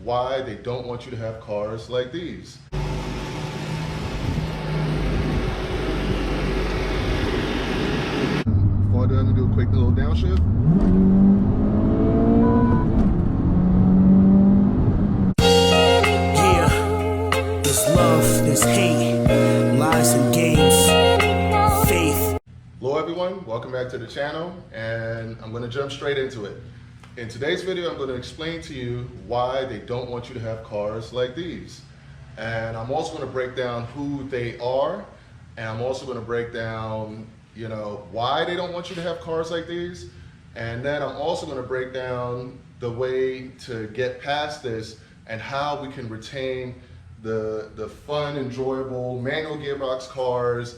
why they don't want you to have cars like these. Before I do, I'm gonna do a quick little downshift. Yeah, there's love, there's hate, lies and games, faith. Hello everyone, welcome back to the channel, and I'm gonna jump straight into it. In today's video, I'm gonna explain to you why they don't want you to have cars like these. And I'm also gonna break down who they are, and I'm also gonna break down why they don't want you to have cars like these. And then I'm also going to break down the way to get past this and how we can retain the fun, enjoyable manual gearbox cars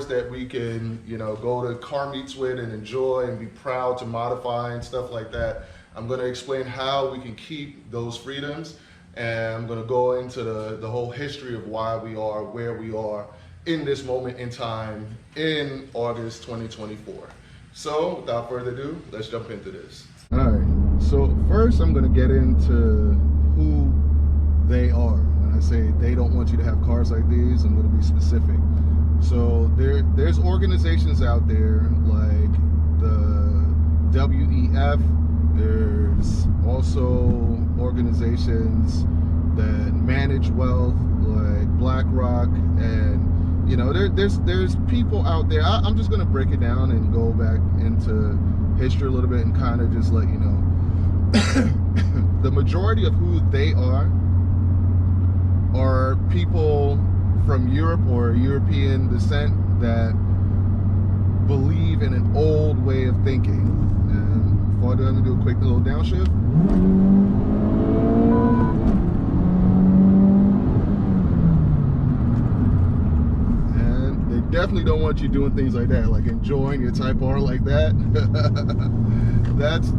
that we can go to car meets with and enjoy and be proud to modify and stuff like that. I'm going to explain how we can keep those freedoms, and I'm going to go into the whole history of why we are where we are in this moment in time in August 2024. So without further ado, let's jump into this. All right, so first I'm gonna get into who they are. When I say they don't want you to have cars like these, I'm gonna be specific. So there's organizations out there like the WEF, there's also organizations that manage wealth like BlackRock, and there's people out there. I'm just gonna break it down and go back into history a little bit and kind of just let you know the majority of who they are people from Europe or European descent that believe in an old way of thinking. And before I do, I'm gonna do a quick little downshift. Definitely don't want you doing things like that, like enjoying your Type R like that.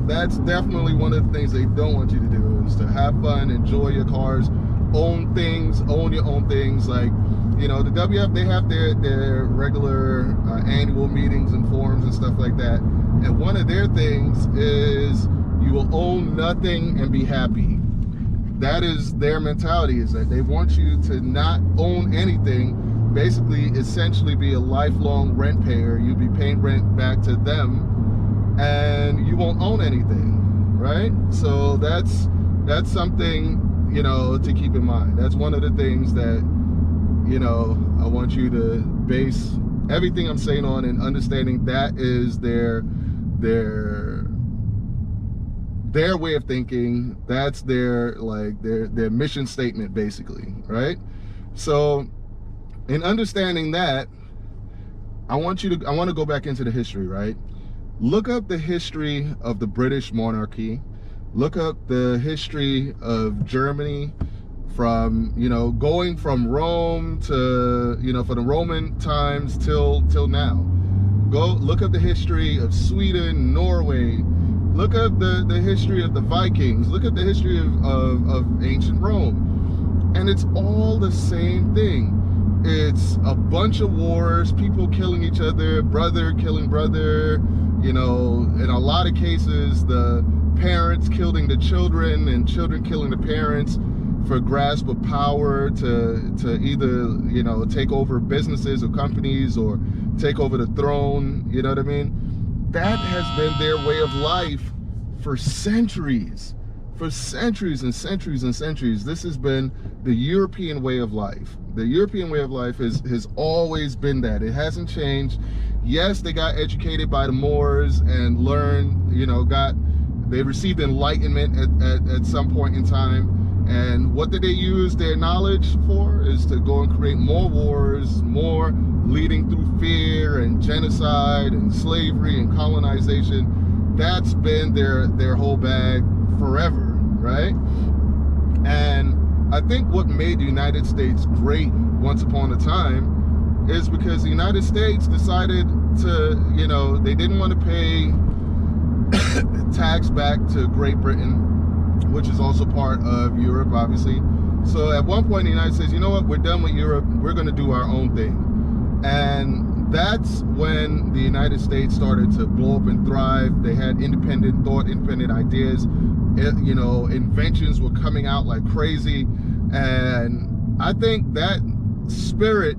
That's definitely one of the things they don't want you to do, is to have fun, enjoy your cars, own your own things. Like, the WF, they have their regular annual meetings and forums and stuff like that. And one of their things is you will own nothing and be happy. That is their mentality, is that they want you to not own anything, basically essentially be a lifelong rent payer. You'll be paying rent back to them and you won't own anything, right? So that's something to keep in mind. That's one of the things that I want you to base everything I'm saying on, and understanding that is their way of thinking. That's their mission statement, basically, right? So in understanding that, I want to go back into the history, right? Look up the history of the British monarchy. Look up the history of Germany, from going from Rome to for the Roman times till now. Go look up the history of Sweden, Norway. Look up the history of the Vikings. Look at the history of ancient Rome, and it's all the same thing. It's a bunch of wars, people killing each other, brother killing brother, in a lot of cases, the parents killing the children and children killing the parents for grasp of power to either, take over businesses or companies or take over the throne, you know what I mean? That has been their way of life for centuries. For centuries and centuries and centuries. This has been the European way of life. The European way of life has always been that. It hasn't changed. Yes, they got educated by the Moors and learned, they received enlightenment at some point in time. And what did they use their knowledge for? Is to go and create more wars, more leading through fear and genocide and slavery and colonization. That's been their whole bag forever, right? And I think what made the United States great once upon a time is because the United States decided to, they didn't want to pay tax back to Great Britain, which is also part of Europe, obviously. So at one point, the United States, you know what, we're done with Europe, we're gonna do our own thing. And that's when the United States started to blow up and thrive. They had independent thought, independent ideas, you know, inventions were coming out like crazy. And I think that spirit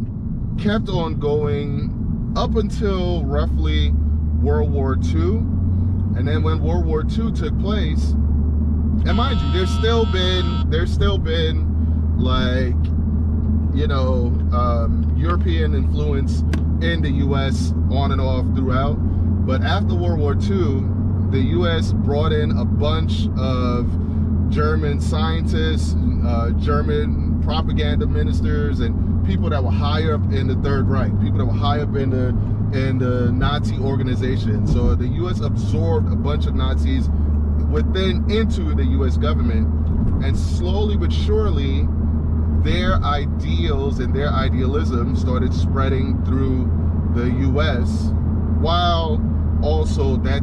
kept on going up until roughly World War II. And then when World War II took place, and mind you, there's still been like, you know, European influence in the US on and off throughout. But after World War II, the US brought in a bunch of German scientists, German propaganda ministers, and people that were higher up in the Third Reich, people that were high up in the Nazi organization. So the US absorbed a bunch of Nazis into the US government, and slowly but surely their ideals and their idealism started spreading through the US, while also that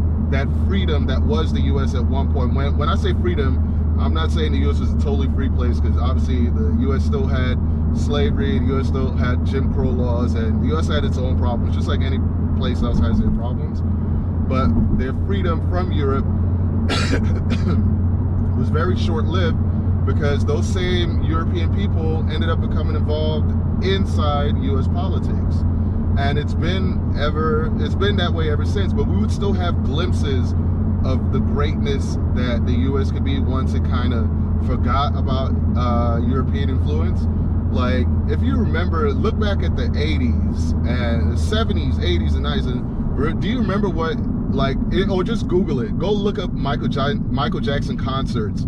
freedom that was the US at one point. When I say freedom, I'm not saying the US was a totally free place, because obviously the US still had slavery, the US still had Jim Crow laws, and the US had its own problems, just like any place else has their problems. But their freedom from Europe was very short-lived, because those same European people ended up becoming involved inside US politics. And it's been that way ever since. But we would still have glimpses of the greatness that the US could be once it kind of forgot about European influence. Like, if you remember, look back at the 80s and the 70s, 80s, and 90s, and do you remember what, like, or just Google it. Go look up Michael Jackson concerts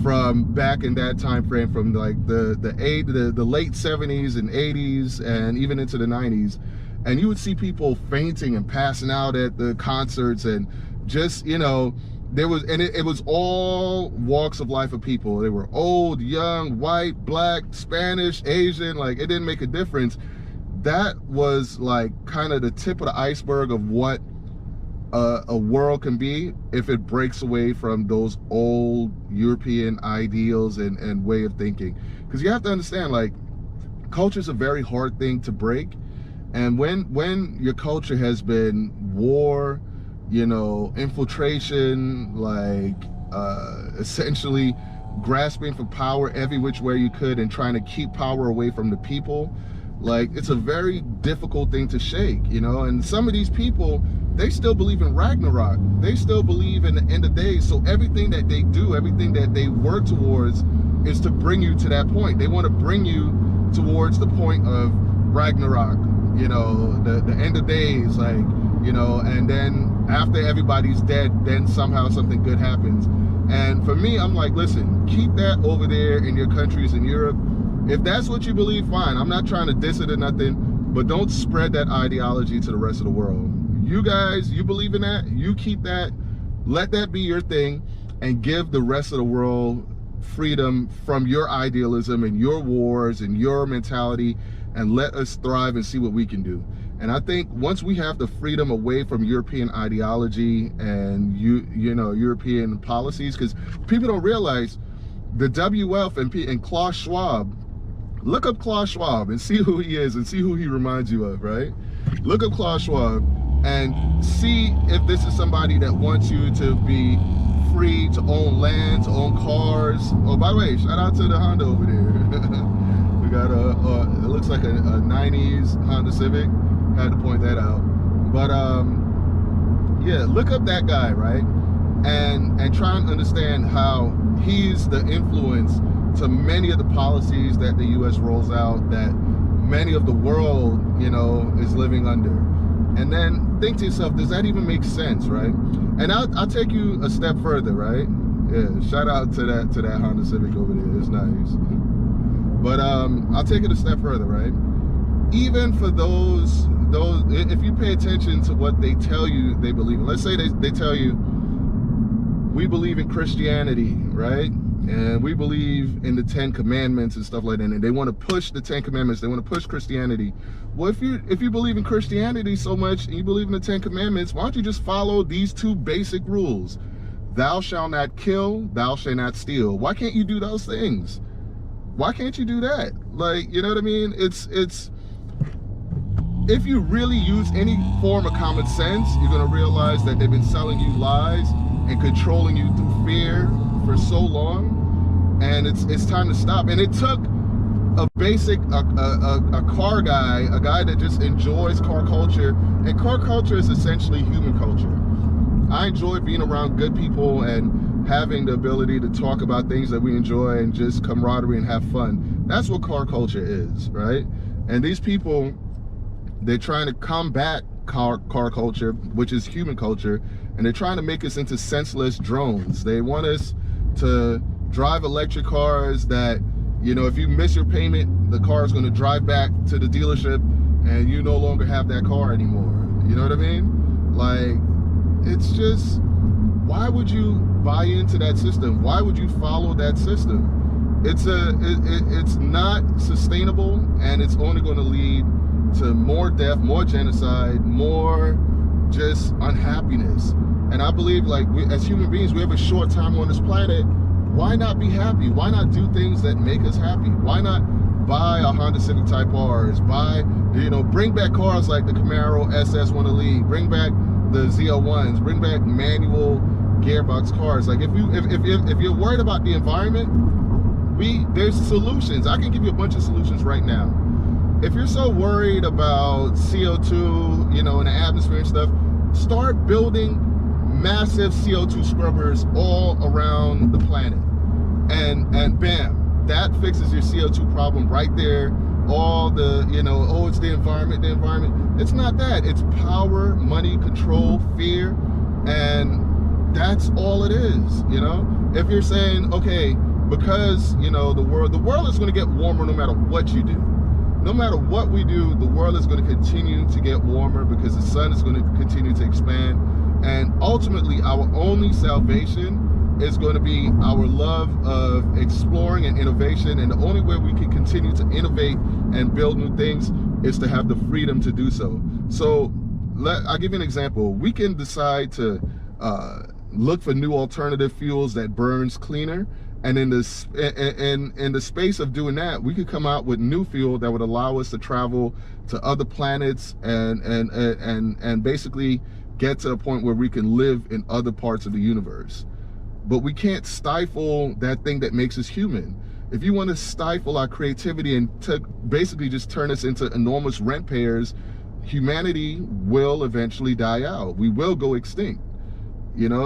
from back in that time frame, from like the late 70s and 80s and even into the 90s. And you would see people fainting and passing out at the concerts, and just, you know, there was, and it was all walks of life of people. They were old, young, white, black, Spanish, Asian, like it didn't make a difference. That was like kind of the tip of the iceberg of what a world can be if it breaks away from those old European ideals and way of thinking. Because you have to understand, like, culture is a very hard thing to break. And when your culture has been war, you know, infiltration, like essentially grasping for power every which way you could and trying to keep power away from the people, like, it's a very difficult thing to shake, you know. And some of these people, they still believe in Ragnarok. They still believe in the end of days. So everything that they do, everything that they work towards is to bring you to that point. They want to bring you towards the point of Ragnarok, you know, the end of days, like, you know, and then after everybody's dead, then somehow something good happens. And for me, I'm like, listen, keep that over there in your countries in Europe. If that's what you believe, fine. I'm not trying to diss it or nothing, but don't spread that ideology to the rest of the world. You guys, you believe in that, you keep that, let that be your thing, and give the rest of the world freedom from your idealism and your wars and your mentality, and let us thrive and see what we can do. And I think once we have the freedom away from European ideology and you know, European policies, because people don't realize the WF and Klaus Schwab, look up Klaus Schwab and see who he is and see who he reminds you of, right? Look up Klaus Schwab and see if this is somebody that wants you to be free to own land, to own cars. Oh, by the way, shout out to the Honda over there. We got it looks like a 90s Honda Civic. Had to point that out. But yeah, look up that guy, right? And try and understand how he's the influence to many of the policies that the US rolls out, that many of the world, you know, is living under. And then think to yourself, does that even make sense, right? And I'll take you a step further, right? Yeah, shout out to that Honda Civic over there. It's nice. But I'll take it a step further, right? Even for those, if you pay attention to what they tell you they believe in, let's say they tell you, we believe in Christianity, right? And we believe in the 10 Commandments and stuff like that, and they want to push the 10 Commandments, they want to push Christianity. Well, if you believe in Christianity so much and you believe in the 10 Commandments, why don't you just follow these 2 basic rules? Thou shalt not kill, thou shalt not steal. Why can't you do those things? Why can't you do that? Like, you know what I mean? It's if you really use any form of common sense, you're going to realize that they've been selling you lies and controlling you through fear, for so long, and it's time to stop. And it took a car guy, a guy that just enjoys car culture, and car culture is essentially human culture. I enjoy being around good people and having the ability to talk about things that we enjoy and just camaraderie and have fun. That's what car culture is, right? And these people, they're trying to combat car culture, which is human culture, and they're trying to make us into senseless drones. They want us to drive electric cars that, you know, if you miss your payment, the car is going to drive back to the dealership and you no longer have that car anymore. You know what I mean? Like, it's just, why would you buy into that system? Why would you follow that system? It's not sustainable, and it's only going to lead to more death, more genocide, more just unhappiness. And I believe, like, as human beings, we have a short time on this planet. Why not be happy? Why not do things that make us happy? Why not buy a Honda Civic Type Rs? Bring back cars like the Camaro SS1 Elite. Bring back the Z01s. Bring back manual gearbox cars. Like, if you're worried about the environment, there's solutions. I can give you a bunch of solutions right now. If you're so worried about CO2, in the atmosphere and stuff, start building massive CO2 scrubbers all around the planet, and bam, that fixes your CO2 problem right there. All the, it's the environment. It's not that. It's power, money, control, fear, and that's all it is. If you're saying, okay, because the world is going to get warmer no matter what you do. No matter what we do, the world is going to continue to get warmer because the sun is going to continue to expand. And ultimately, our only salvation is going to be our love of exploring and innovation. And the only way we can continue to innovate and build new things is to have the freedom to do so. So I'll give you an example. We can decide to look for new alternative fuels that burns cleaner. And in the space of doing that, we could come out with new fuel that would allow us to travel to other planets and basically get to a point where we can live in other parts of the universe. But we can't stifle that thing that makes us human. If you want to stifle our creativity and basically just turn us into enormous rent payers, humanity will eventually die out. We will go extinct.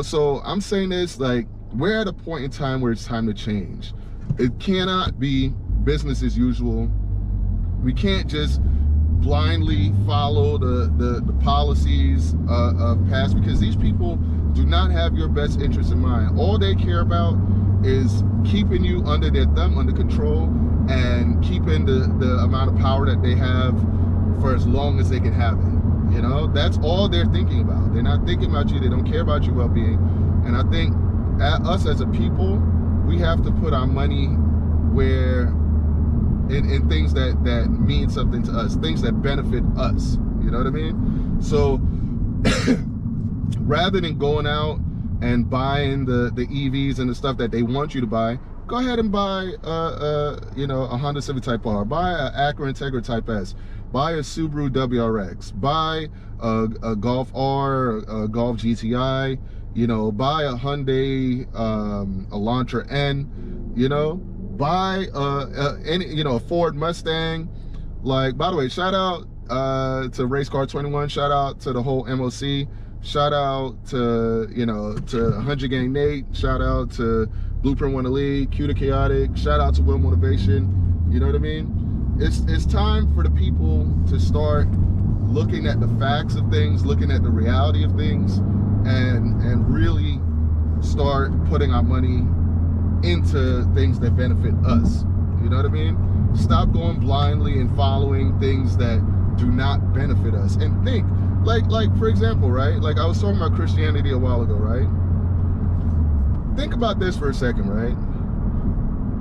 So I'm saying this, like, we're at a point in time where it's time to change. It cannot be business as usual. We can't just blindly follow the policies of past, because these people do not have your best interest in mind. All they care about is keeping you under their thumb, under control, and keeping the amount of power that they have for as long as they can have it. That's all they're thinking about. They're not thinking about you. They don't care about your well-being. And I think us as a people, we have to put our money where in things that mean something to us, things that benefit us. You know what I mean? So rather than going out and buying the EVs and the stuff that they want you to buy, go ahead and buy a Honda Civic Type R, buy an Acura Integra Type S, buy a Subaru WRX, buy a Golf R, a Golf GTI, buy a Hyundai Elantra N, buy a Ford Mustang. Like, by the way, shout out to Race Car 21, shout out to the whole MOC, shout out to to 100 Gang Nate, shout out to Blueprint One Elite, Q to Chaotic, shout out to Will Motivation. You know what I mean? It's time for the people to start looking at the facts of things, looking at the reality of things, and really start putting our money into things that benefit us. You know what I mean? Stop going blindly and following things that do not benefit us. And think, like for example, right? Like, I was talking about Christianity a while ago, right? Think about this for a second, right?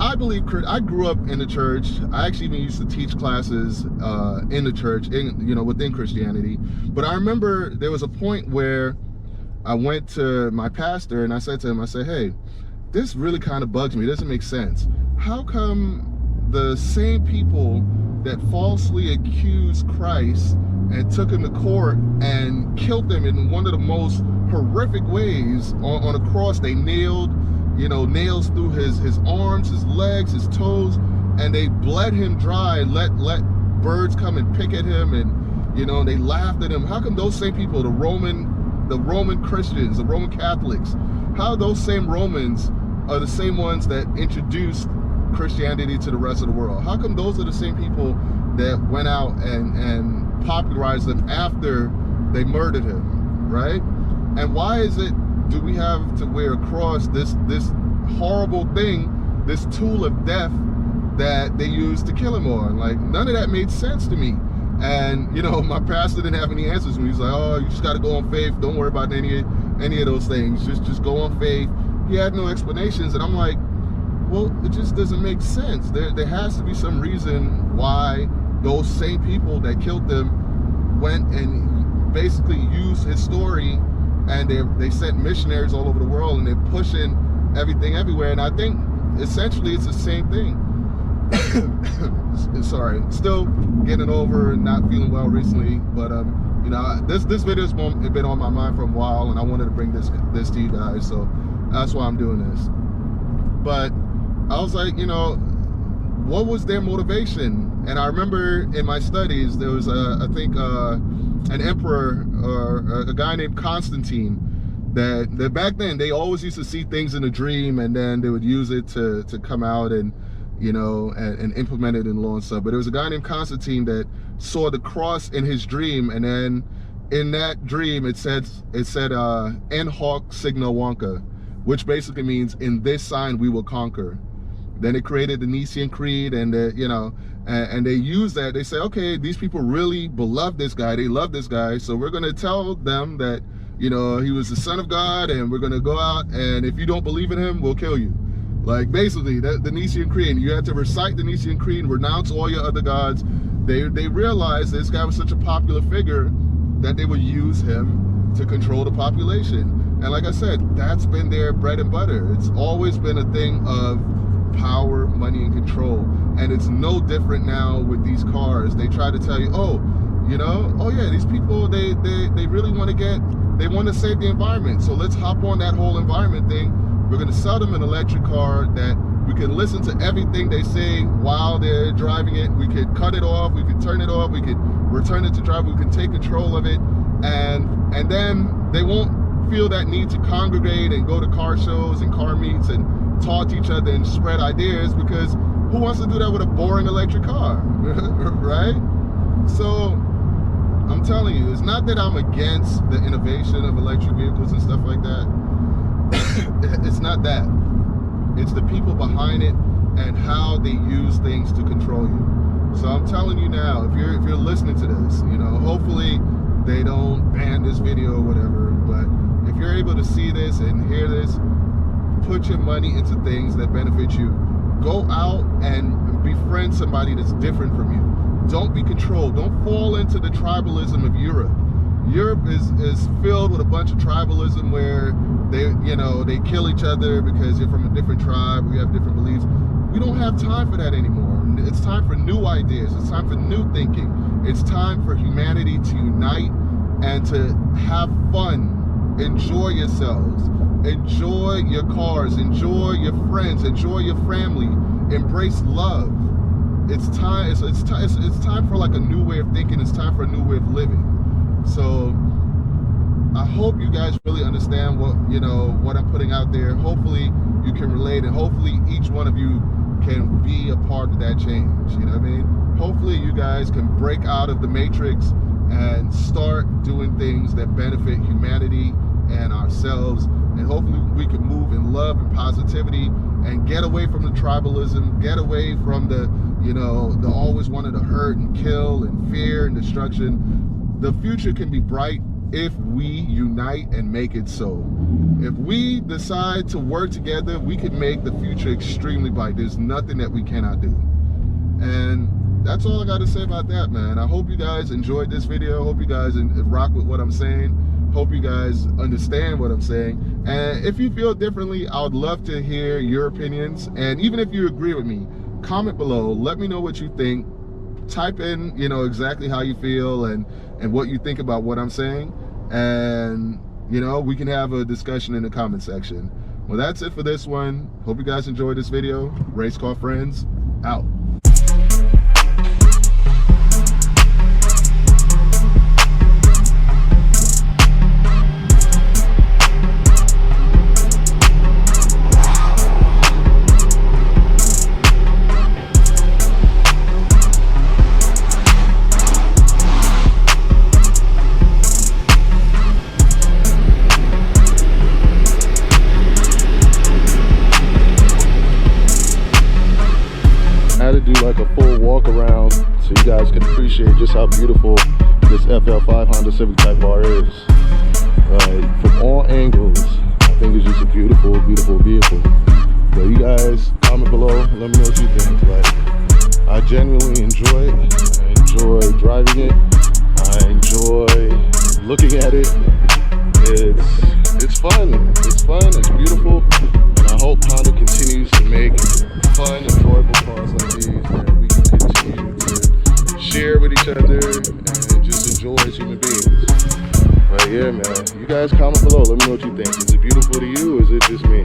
I grew up in the church. I actually even used to teach classes in the church, within Christianity. But I remember there was a point where I went to my pastor and I said to him, I said, hey, this really kind of bugs me. It doesn't make sense. How come the same people that falsely accused Christ and took him to court and killed him in one of the most horrific ways on a cross? They nailed you know, nails through his arms, his legs, his toes, and they bled him dry and let birds come and pick at him, and you know, they laughed at him. How come those same people, the Roman Christians, the Roman Catholics, how those same Romans are the same ones that introduced Christianity to the rest of the world? How come those are the same people that went out and popularized them after they murdered him, right? And why is it do we have to wear a cross, this horrible thing, this tool of death that they used to kill him on? Like, none of that made sense to me. And you know, my pastor didn't have any answers. He was like, oh, you just got to go on faith, don't worry about any of those things, just go on faith. He had no explanations. And I'm like, well, it just doesn't make sense. There has to be some reason why those same people that killed them went and basically used his story, and they sent missionaries all over the world, and they're pushing everything everywhere. And I think essentially it's the same thing. Sorry, still getting over and not feeling well recently, but you know, this video's been on my mind for a while, and I wanted to bring this to you guys, so that's why I'm doing this. But I was like, you know, what was their motivation? And I remember in my studies there was I think an emperor, or a guy named Constantine, that back then they always used to see things in a dream, and then they would use it to come out and, you know, and implement it in law and stuff. But there was a guy named Constantine that saw the cross in his dream, and then in that dream it said en hoc signo vanca, which basically means in this sign we will conquer. Then it created the Nicene Creed, and you know, and they use that. They say, okay, these people really beloved this guy, they love this guy, so we're going to tell them that, you know, he was the Son of God, and we're going to go out, and if you don't believe in him, we'll kill you. Like, basically, the Nicene Creed, you had to recite the Nicene Creed and renounce all your other gods. They realized this guy was such a popular figure that they would use him to control the population. And like I said, that's been their bread and butter. It's always been a thing of power, money, and control. And it's no different now with these cars. They try to tell you, oh, you know, oh yeah, these people, they really want to save the environment. So let's hop on that whole environment thing. We're going to sell them an electric car that we can listen to everything they say while they're driving it. We could cut it off, we could turn it off, we could return it to drive, we can take control of it, and then they won't feel that need to congregate and go to car shows and car meets and talk to each other and spread ideas, because who wants to do that with a boring electric car? Right? So I'm telling you, it's not that I'm against the innovation of electric vehicles and stuff like that. It's not that. It's the people behind it and how they use things to control you. So I'm telling you now, if you're listening to this, you know, hopefully they don't ban this video or whatever, but if you're able to see this and hear this, put your money into things that benefit you. Go out and befriend somebody that's different from you. Don't be controlled. Don't fall into the tribalism of Europe. Europe is filled with a bunch of tribalism where they kill each other because you're from a different tribe, we have different beliefs. We don't have time for that anymore. It's time for new ideas. It's time for new thinking. It's time for humanity to unite and to have fun. Enjoy yourselves. Enjoy your cars. Enjoy your friends. Enjoy your family. Embrace love. It's time. It's time for like a new way of thinking. It's time for a new way of living. So I hope you guys really understand what I'm putting out there. Hopefully you can relate, and hopefully each one of you can be a part of that change. You know what I mean? Hopefully you guys can break out of the matrix and start doing things that benefit humanity and ourselves, and hopefully we can move in love and positivity and get away from the tribalism, get away from the always wanting to hurt and kill and fear and destruction. The future can be bright if we unite and make it so. If we decide to work together, we can make the future extremely bright. There's nothing that we cannot do. And that's all I got to say about that, man. I hope you guys enjoyed this video. I hope you guys rock with what I'm saying. Hope you guys understand what I'm saying. And if you feel differently, I would love to hear your opinions. And even if you agree with me, comment below. Let me know what you think. Type in, exactly how you feel and what you think about what I'm saying. And, we can have a discussion in the comment section. Well, that's it for this one. Hope you guys enjoyed this video. Race Car Friends, out. To do like a full walk around so you guys can appreciate just how beautiful this FL5 Honda Civic Type R is. From all angles, I think it's just a beautiful, beautiful vehicle. So you guys comment below, let me know what you think. Like, I genuinely enjoy it. I enjoy driving it. I enjoy looking at it. It's fun. It's fun. It's beautiful. And I hope Honda continues to make fun, enjoyable cars like these that we can continue to share with each other and just enjoy as human beings. But yeah, man, you guys comment below. Let me know what you think. Is it beautiful to you or is it just me?